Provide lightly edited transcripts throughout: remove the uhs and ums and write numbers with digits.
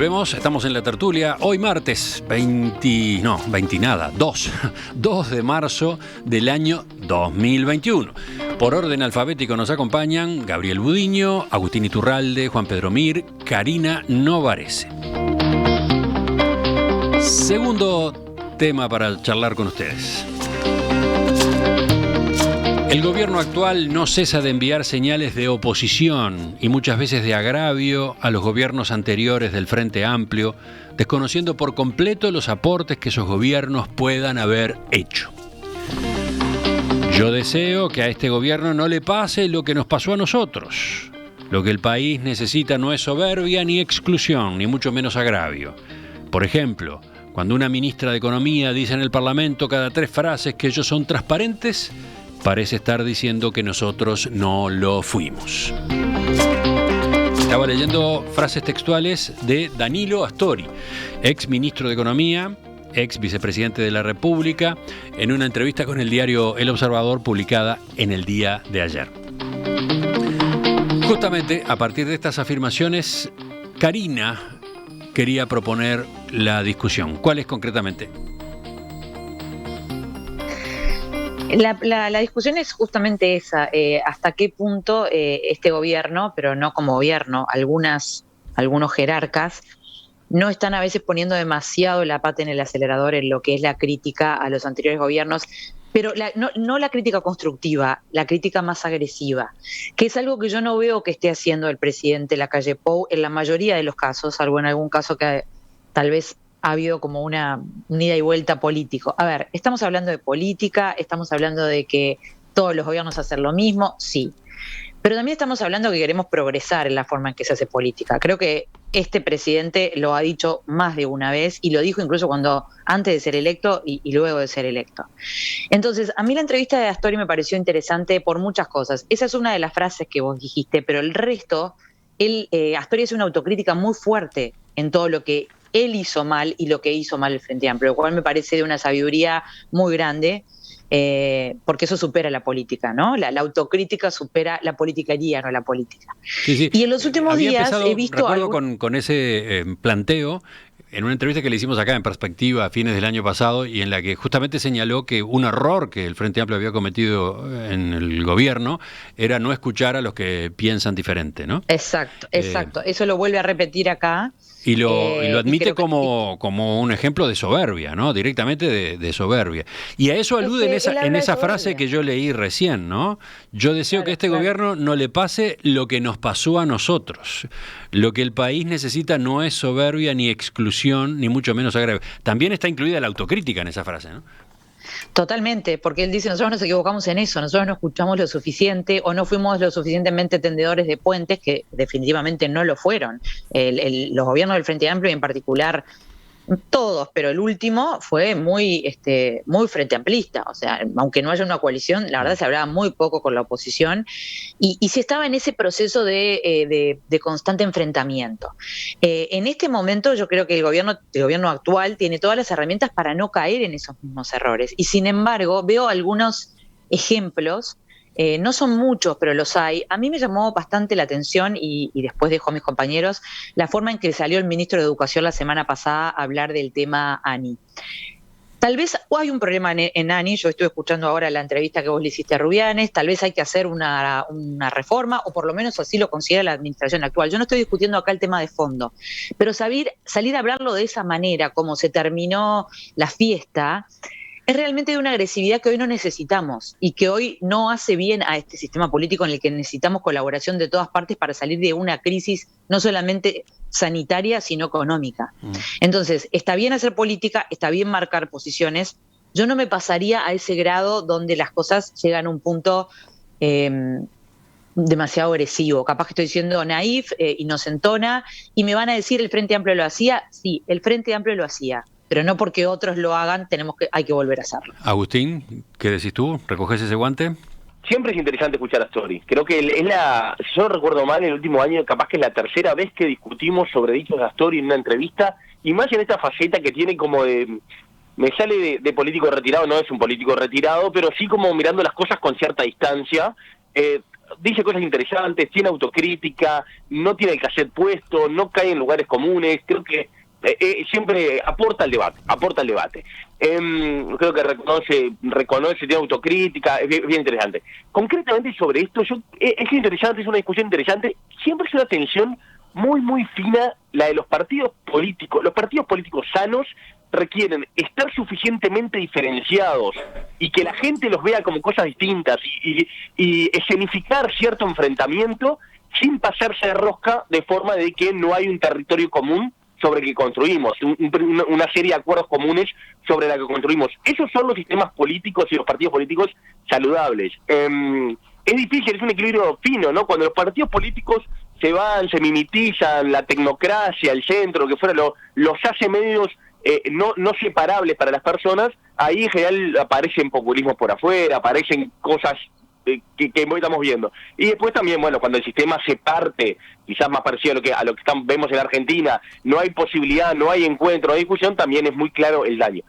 Volvemos, estamos en la tertulia, hoy martes 2 de marzo del año 2021. Por orden alfabético nos acompañan Gabriel Budiño, Agustín Iturralde, Juan Pedro Mir, Karina Novarese. Segundo tema para charlar con ustedes. El gobierno actual no cesa de enviar señales de oposición y muchas veces de agravio a los gobiernos anteriores del Frente Amplio, desconociendo por completo los aportes que esos gobiernos puedan haber hecho. Yo deseo que a este gobierno no le pase lo que nos pasó a nosotros. Lo que el país necesita no es soberbia ni exclusión, ni mucho menos agravio. Por ejemplo, cuando una ministra de Economía dice en el Parlamento cada 3 frases que ellos son transparentes, parece estar diciendo que nosotros no lo fuimos. Estaba leyendo frases textuales de Danilo Astori, ex ministro de Economía, ex vicepresidente de la República, en una entrevista con el diario El Observador publicada en el día de ayer. Justamente a partir de estas afirmaciones, Karina quería proponer la discusión. ¿Cuál es concretamente? La discusión es justamente esa, hasta qué punto este gobierno, pero no como gobierno, algunos jerarcas, no están a veces poniendo demasiado la pata en el acelerador en lo que es la crítica a los anteriores gobiernos, pero no la crítica constructiva, la crítica más agresiva, que es algo que yo no veo que esté haciendo el presidente Lacalle Pou en la mayoría de los casos, salvo en algún caso que tal vez ha habido como una ida y vuelta político. A ver, estamos hablando de política, estamos hablando de que todos los gobiernos hacen lo mismo, sí. Pero también estamos hablando que queremos progresar en la forma en que se hace política. Creo que este presidente lo ha dicho más de una vez y lo dijo incluso antes de ser electo y luego de ser electo. Entonces, a mí la entrevista de Astori me pareció interesante por muchas cosas. Esa es una de las frases que vos dijiste, pero el resto, Astori hace una autocrítica muy fuerte en todo lo que él hizo mal y lo que hizo mal el Frente Amplio, lo cual me parece de una sabiduría muy grande, porque eso supera la política, ¿no? La autocrítica supera la politiquería, no la política. Sí, sí. Y en los últimos días he visto recuerdo con ese planteo en una entrevista que le hicimos acá en Perspectiva a fines del año pasado y en la que justamente señaló que un error que el Frente Amplio había cometido en el gobierno era no escuchar a los que piensan diferente, ¿no? Exacto. Eso lo vuelve a repetir acá. Y lo admite como un ejemplo de soberbia, ¿no? Directamente de soberbia. Y a eso alude en esa frase que yo leí recién, ¿no? Yo deseo que a este gobierno no le pase lo que nos pasó a nosotros. Lo que el país necesita no es soberbia ni exclusión, ni mucho menos agravio. También está incluida la autocrítica en esa frase, ¿no? Totalmente, porque él dice, nosotros nos equivocamos en eso, nosotros no escuchamos lo suficiente o no fuimos lo suficientemente tendedores de puentes, que definitivamente no lo fueron. Los gobiernos del Frente Amplio y en particular todos, pero el último fue muy frente amplista, o sea, aunque no haya una coalición, la verdad se hablaba muy poco con la oposición y se estaba en ese proceso de constante enfrentamiento. En este momento yo creo que el gobierno actual tiene todas las herramientas para no caer en esos mismos errores y sin embargo veo algunos ejemplos. No son muchos, pero los hay. A mí me llamó bastante la atención y después dejo a mis compañeros la forma en que salió el ministro de Educación la semana pasada a hablar del tema ANI. Tal vez hay un problema en ANI, yo estuve escuchando ahora la entrevista que vos le hiciste a Rubianes, tal vez hay que hacer una reforma, o por lo menos así lo considera la administración actual. Yo no estoy discutiendo acá el tema de fondo, pero salir a hablarlo de esa manera, como se terminó la fiesta, es realmente de una agresividad que hoy no necesitamos y que hoy no hace bien a este sistema político en el que necesitamos colaboración de todas partes para salir de una crisis no solamente sanitaria, sino económica. Entonces, está bien hacer política, está bien marcar posiciones. Yo no me pasaría a ese grado donde las cosas llegan a un punto demasiado agresivo. Capaz que estoy siendo naif, inocentona, y me van a decir, ¿el Frente Amplio lo hacía? Sí, el Frente Amplio lo hacía. Pero no porque otros lo hagan, hay que volver a hacerlo. Agustín, ¿qué decís tú? ¿Recoges ese guante? Siempre es interesante escuchar a Astori. Creo que si yo no recuerdo mal, el último año capaz que es la tercera vez que discutimos sobre dichos de Astori en una entrevista, y más en esta faceta que tiene como de... Me sale de político retirado, no es un político retirado, pero sí como mirando las cosas con cierta distancia. dice cosas interesantes, tiene autocrítica, no tiene el cassette puesto, no cae en lugares comunes, creo que siempre aporta al debate. Creo que reconoce, tiene autocrítica, es bien interesante. Concretamente sobre esto, es interesante, es una discusión interesante, siempre es una tensión muy, muy fina la de los partidos políticos. Los partidos políticos sanos requieren estar suficientemente diferenciados y que la gente los vea como cosas distintas y escenificar cierto enfrentamiento sin pasarse de rosca, de forma de que no hay un territorio común sobre el que construimos, una serie de acuerdos comunes sobre la que construimos. Esos son los sistemas políticos y los partidos políticos saludables. Es difícil, es un equilibrio fino, ¿no? Cuando los partidos políticos se mimetizan, la tecnocracia, el centro, lo que fuera, los hace medios no separables para las personas, ahí en general aparecen populismos por afuera, aparecen cosas que estamos viendo. Y después también, bueno, cuando el sistema se parte, quizás más parecido a lo que vemos en Argentina, no hay posibilidad, no hay encuentro, no hay discusión, también es muy claro el daño.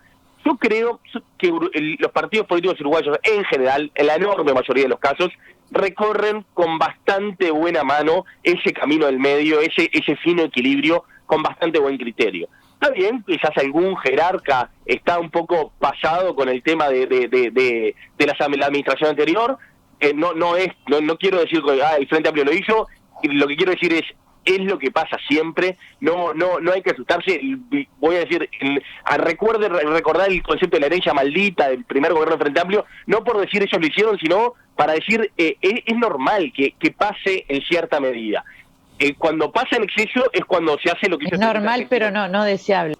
Yo creo que los partidos políticos uruguayos en general, en la enorme mayoría de los casos, recorren con bastante buena mano ese camino del medio, ese fino equilibrio, con bastante buen criterio. Está bien, quizás algún jerarca está un poco pasado con el tema de la administración anterior. No quiero decir que el Frente Amplio lo hizo, lo que quiero decir es lo que pasa siempre, no hay que asustarse. Voy a decir, recordar el concepto de la herencia maldita del primer gobierno del Frente Amplio, no por decir ellos lo hicieron, sino para decir es normal que pase en cierta medida. Cuando pasa en exceso es cuando se hace lo que es normal, pero no deseable.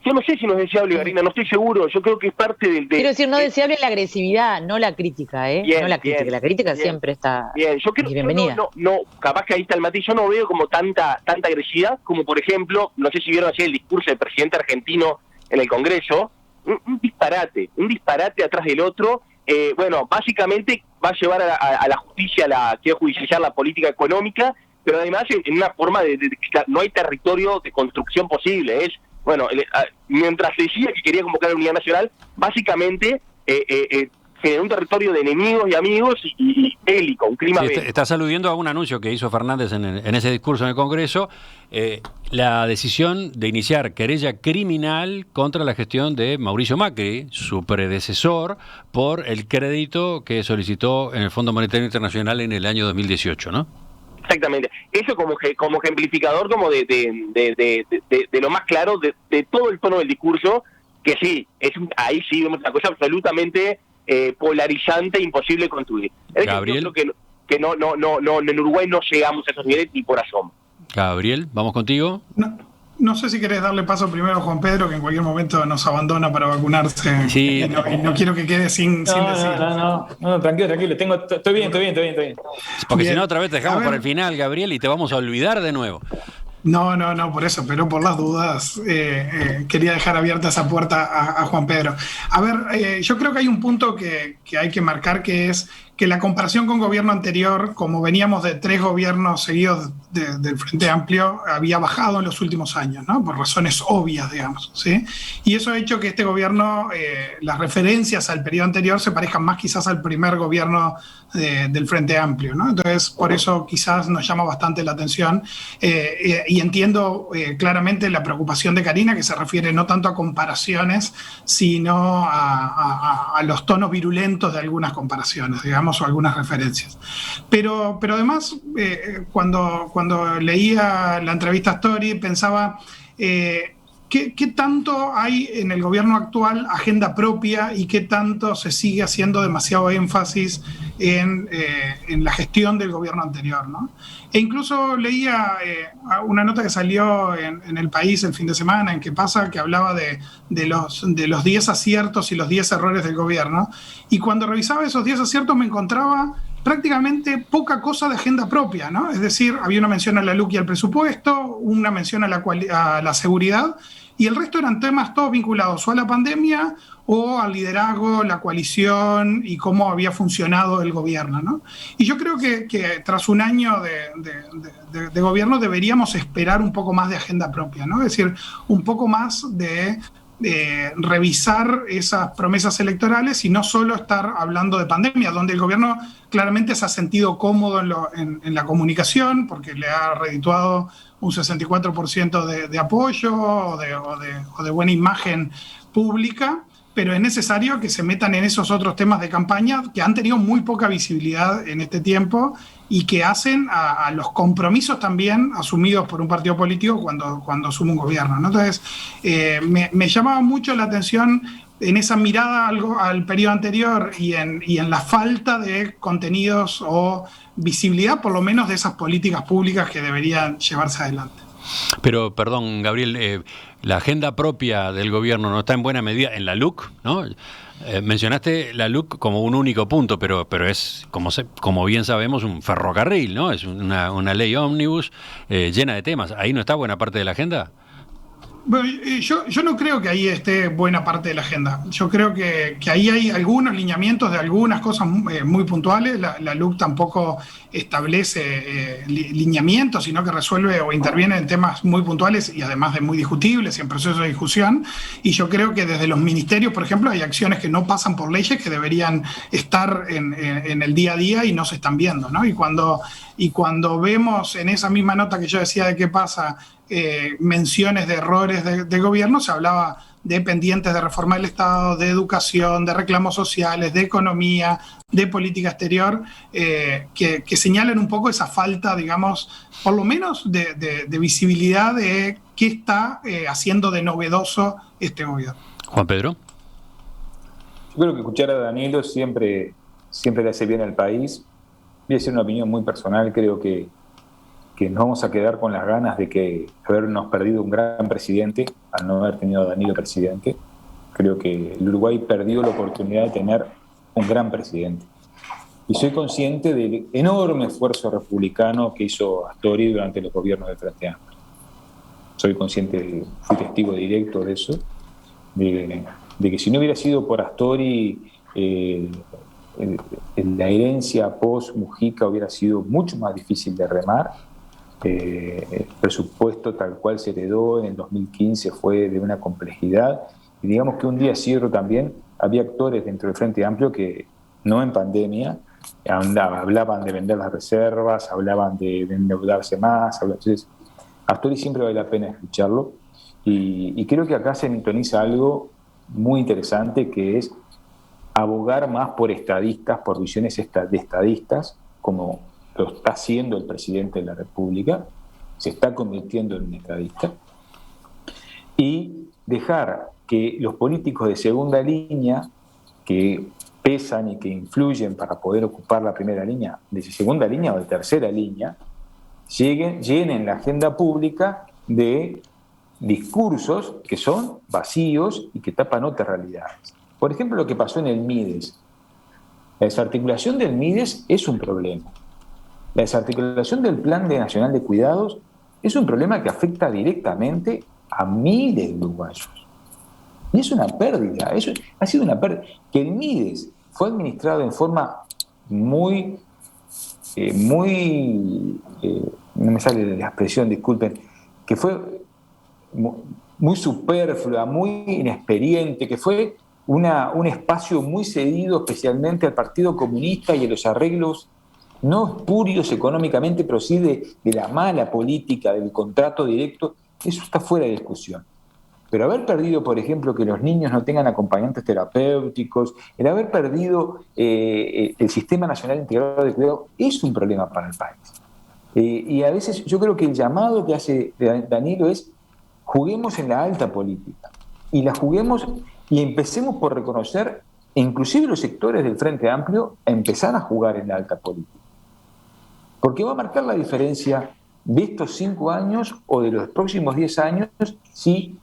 Yo no sé si no es deseable, Karina, no estoy seguro. Yo creo que es parte del... Quiero decir, no deseable la agresividad, no la crítica, Bien, no la crítica. Bien, la crítica bien, siempre está yo creo, bienvenida. No, capaz que ahí está el matiz. Yo no veo como tanta agresividad como, por ejemplo, no sé si vieron ayer el discurso del presidente argentino en el Congreso, un disparate atrás del otro. Bueno, básicamente va a llevar a la justicia, quiere judicializar la política económica, pero además en una forma no hay territorio de construcción posible. Mientras decía que quería convocar a la unidad nacional, básicamente generó un territorio de enemigos y amigos y bélico, un clima bélico. Estás aludiendo a un anuncio que hizo Fernández en ese discurso en el Congreso, la decisión de iniciar querella criminal contra la gestión de Mauricio Macri, su predecesor, por el crédito que solicitó en el Fondo Monetario Internacional en el año 2018, ¿no? Exactamente. Eso como ejemplificador como de lo más claro de todo el tono del discurso, que sí, ahí sí vemos una cosa absolutamente polarizante, imposible de construir. Gabriel. Yo creo que no, en Uruguay no llegamos a esos niveles ni por asomo. Gabriel, ¿vamos contigo? No sé si querés darle paso primero a Juan Pedro, que en cualquier momento nos abandona para vacunarse. Sí. Y no quiero que quede sin decir. No, tranquilo. Estoy bien. Porque Bien. Si no, otra vez te dejamos para el final, Gabriel, y te vamos a olvidar de nuevo. No, por eso, pero por las dudas quería dejar abierta esa puerta a Juan Pedro. A ver, yo creo que hay un punto que hay que marcar, que es que la comparación con gobierno anterior, como veníamos de 3 gobiernos seguidos del Frente Amplio, había bajado en los últimos años, ¿no? Por razones obvias, digamos, ¿sí? Y eso ha hecho que este gobierno, las referencias al periodo anterior se parezcan más quizás al primer gobierno del Frente Amplio, ¿no? Entonces, por eso quizás nos llama bastante la atención y entiendo claramente la preocupación de Karina, que se refiere no tanto a comparaciones, sino a los tonos virulentos de algunas comparaciones, digamos, o algunas referencias. Pero además, cuando leía la entrevista a Story, pensaba... ¿Qué tanto hay en el gobierno actual agenda propia y qué tanto se sigue haciendo demasiado énfasis en la gestión del gobierno anterior, ¿no? E incluso leía una nota que salió en El País el fin de semana, en Que Pasa, que hablaba de los 10 aciertos y los 10 errores del gobierno, y cuando revisaba esos 10 aciertos me encontraba prácticamente poca cosa de agenda propia, ¿no? Es decir, había una mención a la LUC y al presupuesto, una mención a la seguridad, y el resto eran temas todos vinculados o a la pandemia o al liderazgo, la coalición y cómo había funcionado el gobierno, ¿no? Y yo creo que tras un año de gobierno deberíamos esperar un poco más de agenda propia, ¿no? Es decir, un poco más de revisar esas promesas electorales y no solo estar hablando de pandemia, donde el gobierno claramente se ha sentido cómodo en la comunicación, porque le ha redituado un 64% de apoyo o de buena imagen pública, pero es necesario que se metan en esos otros temas de campaña que han tenido muy poca visibilidad en este tiempo y que hacen a los compromisos también asumidos por un partido político cuando asume un gobierno, ¿no? Entonces, me llamaba mucho la atención en esa mirada al periodo anterior y en la falta de contenidos o visibilidad, por lo menos, de esas políticas públicas que deberían llevarse adelante. Pero, perdón, Gabriel, la agenda propia del gobierno no está en buena medida en la LUC, ¿no? Mencionaste la LUC como un único punto, pero es, como bien sabemos, un ferrocarril, ¿no? Es una ley ómnibus llena de temas. ¿Ahí no está buena parte de la agenda? Bueno, yo no creo que ahí esté buena parte de la agenda. Yo creo que ahí hay algunos lineamientos de algunas cosas muy puntuales. La LUC tampoco establece lineamientos, sino que resuelve o interviene en temas muy puntuales y además de muy discutibles y en proceso de discusión. Y yo creo que desde los ministerios, por ejemplo, hay acciones que no pasan por leyes que deberían estar en el día a día y no se están viendo, ¿no? Y cuando vemos en esa misma nota que yo decía de qué pasa, menciones de errores de gobierno, se hablaba de pendientes de reforma del Estado, de educación, de reclamos sociales, de economía, de política exterior, que señalan un poco esa falta, digamos, por lo menos de visibilidad de qué está haciendo de novedoso este gobierno. Juan Pedro. Yo creo que escuchar a Danilo siempre le hace bien al país. Voy a decir una opinión muy personal, creo que nos vamos a quedar con las ganas de habernos perdido un gran presidente al no haber tenido a Danilo presidente. Creo que el Uruguay perdió la oportunidad de tener un gran presidente. Y soy consciente del enorme esfuerzo republicano que hizo Astori durante los gobiernos del Frente Amplio. Soy consciente, fui testigo directo de eso, de que si no hubiera sido por Astori, la herencia post-Mujica hubiera sido mucho más difícil de remar. El presupuesto tal cual se heredó en el 2015 fue de una complejidad, y digamos que un día cierro también, había actores dentro del Frente Amplio que no en pandemia hablaban de vender las reservas, hablaban de endeudarse más, entonces Astori siempre vale la pena escucharlo, y creo que acá se sintoniza algo muy interesante, que es abogar más por estadistas, por visiones de estadistas, como lo está haciendo el presidente de la República, se está convirtiendo en un estadista, y dejar que los políticos de segunda línea, que pesan y que influyen para poder ocupar la primera línea, de segunda línea o de tercera línea, llenen la agenda pública de discursos que son vacíos y que tapan otras realidades. Por ejemplo, lo que pasó en el MIDES. La desarticulación del MIDES es un problema. La desarticulación del Plan Nacional de Cuidados es un problema que afecta directamente a miles de uruguayos. Y es una pérdida, ha sido una pérdida. Que el MIDES fue administrado en forma no me sale la expresión, disculpen, que fue muy superflua, muy inexperiente, que fue un espacio muy cedido especialmente al Partido Comunista y a los arreglos no espurios económicamente, pero sí de la mala política, del contrato directo. Eso está fuera de discusión. Pero haber perdido, por ejemplo, que los niños no tengan acompañantes terapéuticos, el haber perdido el Sistema Nacional Integrado de Cuidado, es un problema para el país. Y a veces yo creo que el llamado que hace Danilo es: juguemos en la alta política, y la juguemos y empecemos por reconocer, inclusive los sectores del Frente Amplio, a empezar a jugar en la alta política. Porque va a marcar la diferencia de estos 5 años o de los próximos 10 años si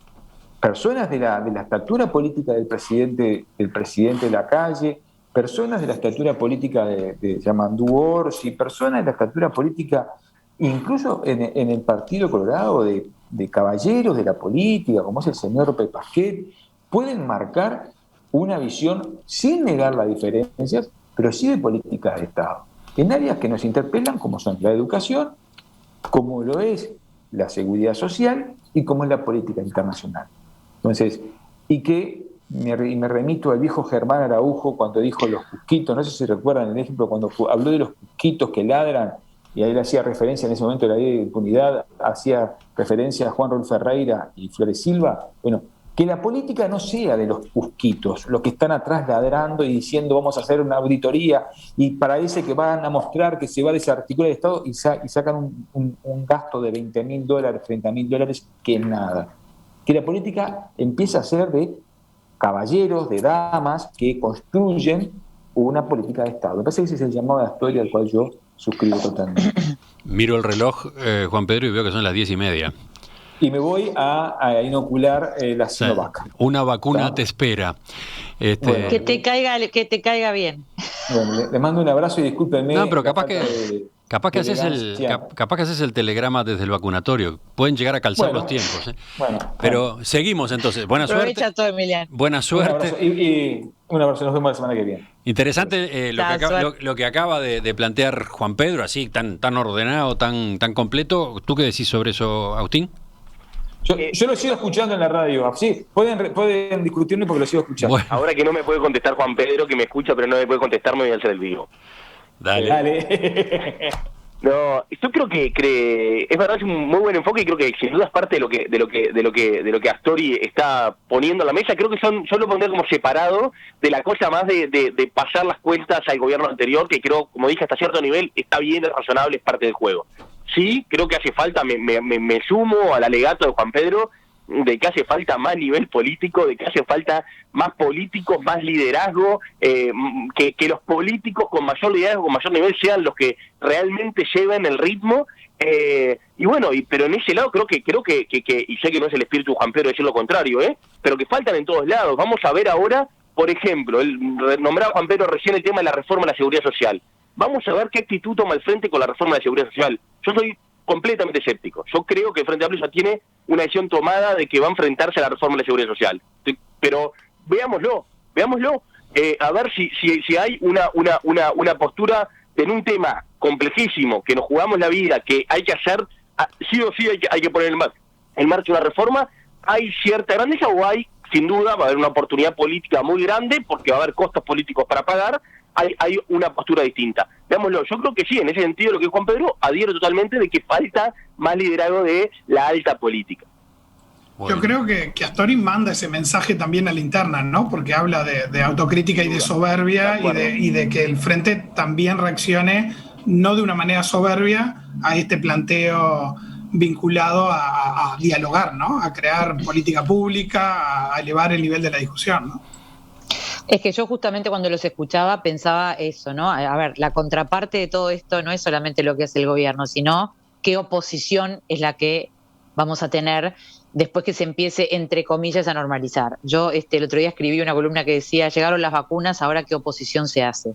personas de la estatura política del presidente Lacalle, personas de la estatura política de Yamandú Orsi, personas de la estatura política incluso en el Partido Colorado de caballeros de la política, como es el señor Pepe Pasquet, pueden marcar una visión sin negar las diferencias, pero sí de políticas de Estado, en áreas que nos interpelan, como son la educación, como lo es la seguridad social y como es la política internacional. Entonces, y que me remito al viejo Germán Araujo cuando dijo los cusquitos, no sé si recuerdan el ejemplo, cuando habló de los cusquitos que ladran, y ahí le hacía referencia en ese momento a la ley de impunidad, hacía referencia a Juan Raúl Ferreira y Flores Silva. Bueno, que la política no sea de los cusquitos, los que están atrás ladrando y diciendo vamos a hacer una auditoría, y parece que van a mostrar que se va a desarticular el Estado y sacan un gasto de $20.000, $30.000, que es nada. Que la política empieza a ser de caballeros, de damas que construyen una política de Estado. Me parece que ese es el llamado de Astori al cual yo suscribo totalmente. Miro el reloj, Juan Pedro, y veo que son las 10:30. Y me voy a inocular la Sinovac. Una vacuna te espera. Bueno, que te caiga bien. Bueno, le mando un abrazo y discúlpenme. No, pero capaz que haces el telegrama desde el vacunatorio. Pueden llegar a calzar los tiempos. Pero seguimos entonces. Buena suerte. Aprovecha todo, Emiliano. Buena suerte. Un abrazo, nos vemos la semana que viene. Interesante lo que acaba de plantear Juan Pedro, así tan ordenado, tan completo. ¿Tú qué decís sobre eso, Agustín? Yo lo sigo escuchando en la radio. Sí, pueden discutirme porque lo sigo escuchando. Bueno. Ahora que no me puede contestar Juan Pedro, que me escucha, pero no me puede contestar, me voy a hacer el vivo. Dale. No, yo creo que es verdad, es un muy buen enfoque, y creo que sin duda es parte de lo que Astori está poniendo a la mesa. Creo que yo lo pondría como separado de la cosa más de pasar las cuentas al gobierno anterior, que creo, como dije, hasta cierto nivel está bien, es razonable, es parte del juego. Sí, creo que hace falta, me sumo al alegato de Juan Pedro, de que hace falta más nivel político, de que hace falta más políticos, más liderazgo, que los políticos con mayor liderazgo, con mayor nivel, sean los que realmente lleven el ritmo, y bueno, pero en ese lado creo que y sé que no es el espíritu de Juan Pedro decir lo contrario, pero que faltan en todos lados. Vamos a ver ahora, por ejemplo, nombraba Juan Pedro recién el tema de la reforma de la seguridad social. Vamos a ver qué actitud toma el Frente con la reforma de la seguridad social. Yo soy completamente escéptico. Yo creo que el Frente Amplio ya tiene una decisión tomada de que va a enfrentarse a la reforma de la seguridad social. Pero veámoslo. A ver si hay una postura en un tema complejísimo, que nos jugamos la vida, que hay que hacer, sí o sí hay que poner en marcha una reforma. Hay cierta grandeza, o hay, sin duda, va a haber una oportunidad política muy grande, porque va a haber costos políticos para pagar. Hay una postura distinta. Veámoslo, yo creo que sí, en ese sentido lo que es Juan Pedro, adhiero totalmente de que falta más liderazgo de la alta política. Bueno. Yo creo que Astori manda ese mensaje también a la interna, ¿no? Porque habla de autocrítica y de soberbia, y de que el Frente también reaccione, no de una manera soberbia, a este planteo vinculado a dialogar, ¿no? A crear política pública, a elevar el nivel de la discusión, ¿no? Es que yo justamente cuando los escuchaba pensaba eso, ¿no? A ver, la contraparte de todo esto no es solamente lo que hace el gobierno, sino qué oposición es la que vamos a tener después que se empiece, entre comillas, a normalizar. Yo el otro día escribí una columna que decía, llegaron las vacunas, ahora qué oposición se hace.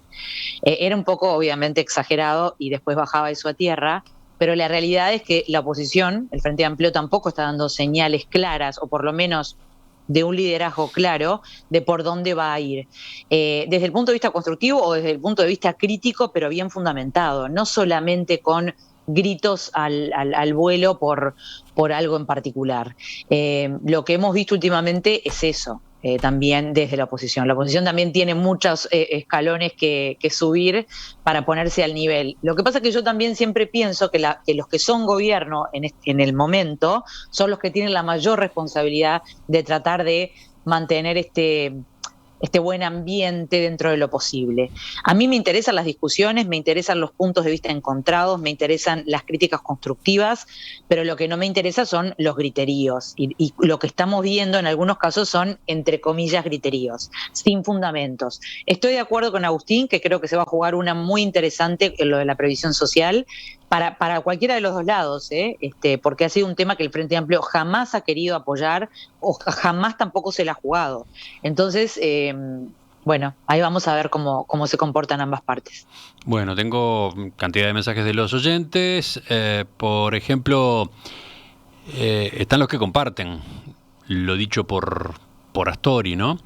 Era un poco, obviamente, exagerado, y después bajaba eso a tierra, pero la realidad es que la oposición, el Frente Amplio, tampoco está dando señales claras, o por lo menos de un liderazgo claro de por dónde va a ir, desde el punto de vista constructivo o desde el punto de vista crítico, pero bien fundamentado, no solamente con gritos al vuelo por algo en particular. Lo que hemos visto últimamente es eso, también desde la oposición. La oposición también tiene muchos escalones que subir para ponerse al nivel. Lo que pasa es que yo también siempre pienso que los que son gobierno en el momento son los que tienen la mayor responsabilidad de tratar de mantener este buen ambiente dentro de lo posible. A mí me interesan las discusiones, me interesan los puntos de vista encontrados, me interesan las críticas constructivas, pero lo que no me interesa son los griteríos. Y lo que estamos viendo en algunos casos son, entre comillas, griteríos, sin fundamentos. Estoy de acuerdo con Agustín, que creo que se va a jugar una muy interesante en lo de la previsión social, para cualquiera de los dos lados, porque ha sido un tema que el Frente Amplio jamás ha querido apoyar, o jamás tampoco se la ha jugado. Entonces, bueno, ahí vamos a ver cómo se comportan ambas partes. Bueno, tengo cantidad de mensajes de los oyentes. Por ejemplo, están los que comparten lo dicho por Astori, ¿no?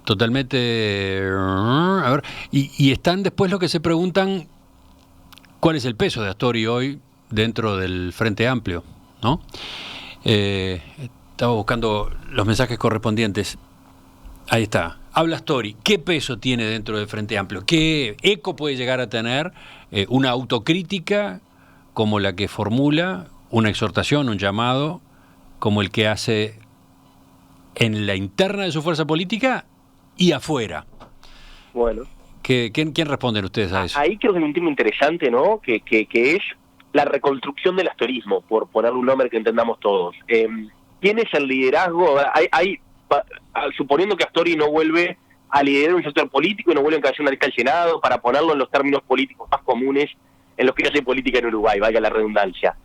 Totalmente. A ver, y están después los que se preguntan cuál es el peso de Astori hoy dentro del Frente Amplio, ¿no? Estaba buscando los mensajes correspondientes. Ahí está. Habla Astori. ¿Qué peso tiene dentro del Frente Amplio? ¿Qué eco puede llegar a tener una autocrítica como la que formula, una exhortación, un llamado, como el que hace en la interna de su fuerza política y afuera? Bueno. ¿Quién responden ustedes a eso? Ahí creo que hay un tema interesante, ¿no? Que es la reconstrucción del astorismo, por ponerle un nombre que entendamos todos. ¿Quién es el liderazgo? Suponiendo que Astori no vuelve a liderar un sector político y no vuelve a encabezar una lista al Senado, para ponerlo en los términos políticos más comunes en los que se hace política en Uruguay, valga la redundancia.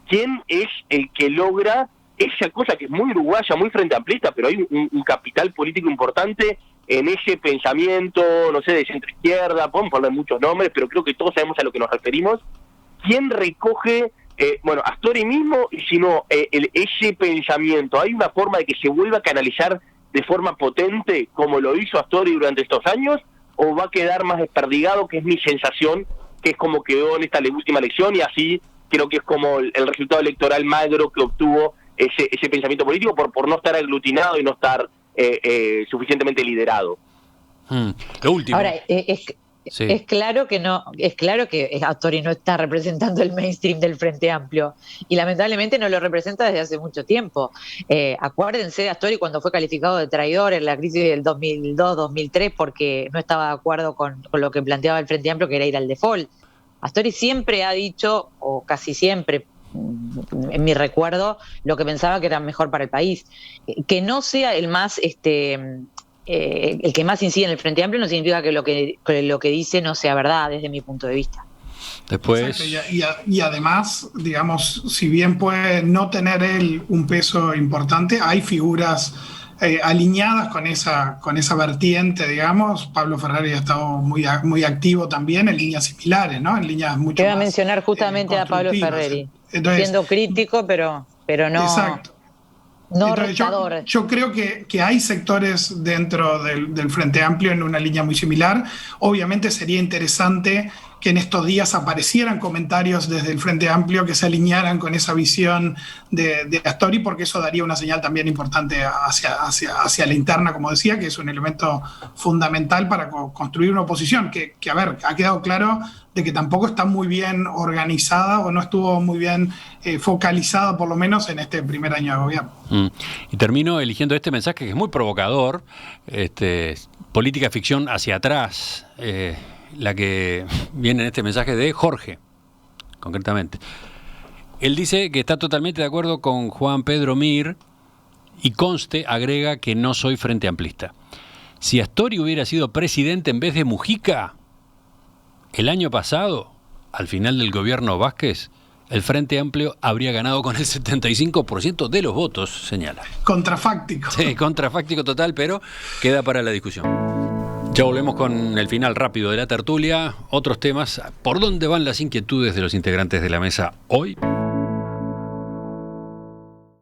¿Quién es el que logra esa cosa que es muy uruguaya, muy frente amplista, pero hay un capital político importante en ese pensamiento, no sé, de centro-izquierda, podemos poner muchos nombres, pero creo que todos sabemos a lo que nos referimos? ¿Quién recoge, Astori mismo, y si no, ese pensamiento? ¿Hay una forma de que se vuelva a canalizar de forma potente como lo hizo Astori durante estos años, o va a quedar más desperdigado, que es mi sensación, que es como quedó en esta última elección, y así creo que es como el resultado electoral magro que obtuvo ese pensamiento político por no estar aglutinado y no estar suficientemente liderado? Lo último. Ahora, Sí. es claro que Astori no está representando el mainstream del Frente Amplio y lamentablemente no lo representa desde hace mucho tiempo. Acuérdense de Astori cuando fue calificado de traidor en la crisis del 2002-2003 porque no estaba de acuerdo con lo que planteaba el Frente Amplio, que era ir al default. Astori siempre ha dicho, o casi siempre, en mi recuerdo, lo que pensaba que era mejor para el país. Que no sea el más el que más incide en el Frente Amplio no significa que lo que dice no sea verdad, desde mi punto de vista. Después... Y además, digamos, si bien puede no tener él un peso importante, hay figuras alineadas con esa vertiente, digamos. Pablo Ferrari ha estado muy activo también en líneas similares, ¿no? En líneas mucho Te voy a más mencionar justamente a Pablo Ferrari, siendo crítico, pero no... Exacto. No Entonces, yo creo que hay sectores dentro del Frente Amplio en una línea muy similar. Obviamente sería interesante que en estos días aparecieran comentarios desde el Frente Amplio que se alinearan con esa visión de Astori, porque eso daría una señal también importante hacia la interna, como decía, que es un elemento fundamental para construir una oposición que, a ver, ha quedado claro de que tampoco está muy bien organizada o no estuvo muy bien focalizada, por lo menos en este primer año de gobierno. Y termino eligiendo este mensaje que es muy provocador, política ficción hacia atrás, la que viene en este mensaje de Jorge, concretamente. Él dice que está totalmente de acuerdo con Juan Pedro Mir y conste, agrega que no soy frente amplista. Si Astori hubiera sido presidente en vez de Mujica, el año pasado, al final del gobierno Vázquez, el Frente Amplio habría ganado con el 75% de los votos, señala. Contrafáctico. Sí, contrafáctico total, pero queda para la discusión. Ya volvemos con el final rápido de la tertulia. Otros temas. ¿Por dónde van las inquietudes de los integrantes de la mesa hoy?